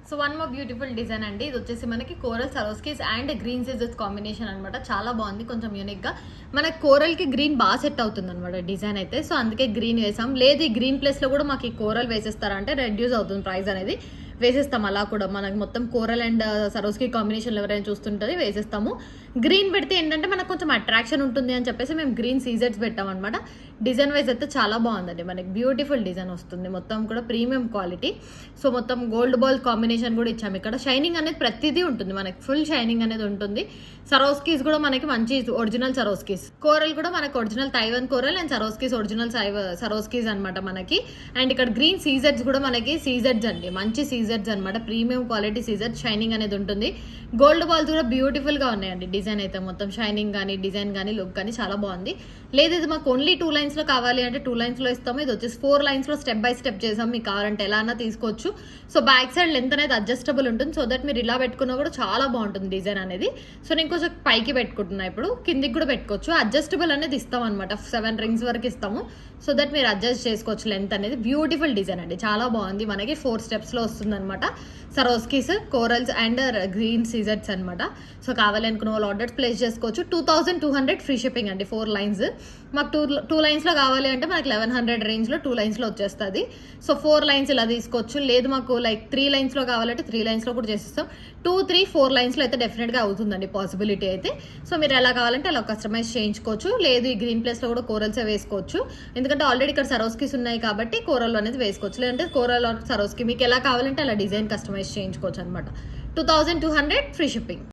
So one more beautiful design అండి. ఇది వచ్చేసి మనకి కోరల్ సరోస్కీస్ అండ్ గ్రీన్ సీజర్స్ కాంబినేషన్ అనమాట. చాలా బాగుంది, కొంచెం యూనిక్ గా. మనకి కోరల్ కి గ్రీన్ బాగా సెట్ అవుతుంది అనమాట డిజైన్ అయితే. సో అందుకే గ్రీన్ వేసాం. లేదు ఈ గ్రీన్ ప్లేస్ లో కూడా మాకు ఈ కోరల్ వేసేస్తారా అంటే రెడ్యూస్ అవుతుంది ప్రైస్ అనేది. వేసేస్తాం అలా కూడా. మనకి మొత్తం కోరల్ అండ్ సరోస్కి కాంబినేషన్లో ఎవరైనా చూస్తుంటుంది వేసేస్తాము. గ్రీన్ పెడితే ఏంటంటే మనకు కొంచెం అట్రాక్షన్ ఉంటుంది అని చెప్పేసి మేము గ్రీన్ సీజెట్స్ పెట్టాం అనమాట. డిజైన్ వైజ్ అయితే చాలా బాగుందండి. మనకి బ్యూటిఫుల్ డిజైన్ వస్తుంది, మొత్తం కూడా ప్రీమియం క్వాలిటీ. సో మొత్తం గోల్డ్ బాల్ కాంబినేషన్ కూడా ఇచ్చాము. ఇక్కడ షైనింగ్ అనేది ప్రతిదీ ఉంటుంది, మనకి ఫుల్ షైనింగ్ అనేది ఉంటుంది. సరోస్కీస్ కూడా మనకి మంచి ఒరిజినల్ సరోస్కీస్. కోరల్ కూడా మనకి original Taiwan coral and Swarovskis original Swarovskis అనమాట మనకి. అండ్ ఇక్కడ గ్రీన్ సీజెట్స్ కూడా మనకి సీజెట్స్ అండి, మంచి సీజెట్స్ అనమాట. ప్రీమియం క్వాలిటీ సీజెట్స్, షైనింగ్ అనేది ఉంటుంది. గోల్డ్ బాల్స్ కూడా బ్యూటిఫుల్ గా ఉన్నాయండి. డిజైన్ అయితే మొత్తం షైనింగ్ కానీ డిజైన్ కానీ లుక్ కానీ చాలా బాగుంది. లేదు ఇది మాకు ఓన్లీ 2 లైన్స్ లో కావాలి అంటే 2 లైన్స్ లో ఇస్తాము. ఇది వచ్చేసి 4 లైన్స్ లో స్టెప్ బై స్టెప్ చేసాం. మీకు కావాలంటే ఎలా అన్నా తీసుకోవచ్చు. సో బ్యాక్ సైడ్ లెంత్ అనేది అడ్జస్టబుల్ ఉంటుంది. సో దట్ మీరు ఇలా పెట్టుకున్నా కూడా చాలా బాగుంటుంది డిజైన్ అనేది. సో నేను కొంచెం పైకి పెట్టుకుంటున్నా, ఇప్పుడు కిందికి కూడా పెట్టుకోవచ్చు. అడ్జస్టబుల్ అనేది ఇస్తాం అనమాట. 7 రింగ్స్ వరకు ఇస్తాము. సో దట్ మీరు అడ్జస్ట్ చేసుకోవచ్చు లెంత్ అనేది. బ్యూటిఫుల్ డిజైన్ అండి, చాలా బాగుంది. మనకి 4 స్టెప్స్ లో వస్తుంది అనమాట. సరోస్కీస్, కోరల్స్ అండ్ గ్రీన్ సీజర్స్ అనమాట. సో కావాలనుకున్న వాళ్ళు ఆర్డర్స్ ప్లేస్ చేసుకోవచ్చు. 2200 ఫ్రీ షిప్పింగ్ అండి. 4 లైన్స్. మాకు 2 లైన్స్ లో కావాలి అంటే మనకి 1100 రేంజ్ లో 2 లైన్స్ లో వచ్చేస్తుంది. సో 4 లైన్స్ ఇలా తీసుకోవచ్చు. లేదు మాకు లైక్ 3 లైన్స్ లో కావాలంటే 3 లైన్స్ లో కూడా చేసేస్తాం. 2, 3, 4 లైన్స్ లో అయితే డెఫినెట్ గా అవుతుందండి పాసిబిలిటీ అయితే. సో మీరు ఎలా కావాలంటే అలా కస్టమైజ్ చేయించుకోవచ్చు. లేదు ఈ గ్రీన్ ప్లేస్ లో కూడా కోరల్సే వేసుకోవచ్చు. ఎందుకంటే ఆల్రెడీ ఇక్కడ సరోస్కీస్ ఉన్నాయి కాబట్టి కోరల్ అనేది వేసుకోవచ్చు. లేదంటే కోరల్ ఆర్ సరోస్కి మీకు ఎలా కావాలంటే అలా డిజైన్ కస్టమైజ్ చేయించుకోవచ్చు అనమాట. 2200 ఫ్రీ షిప్పింగ్.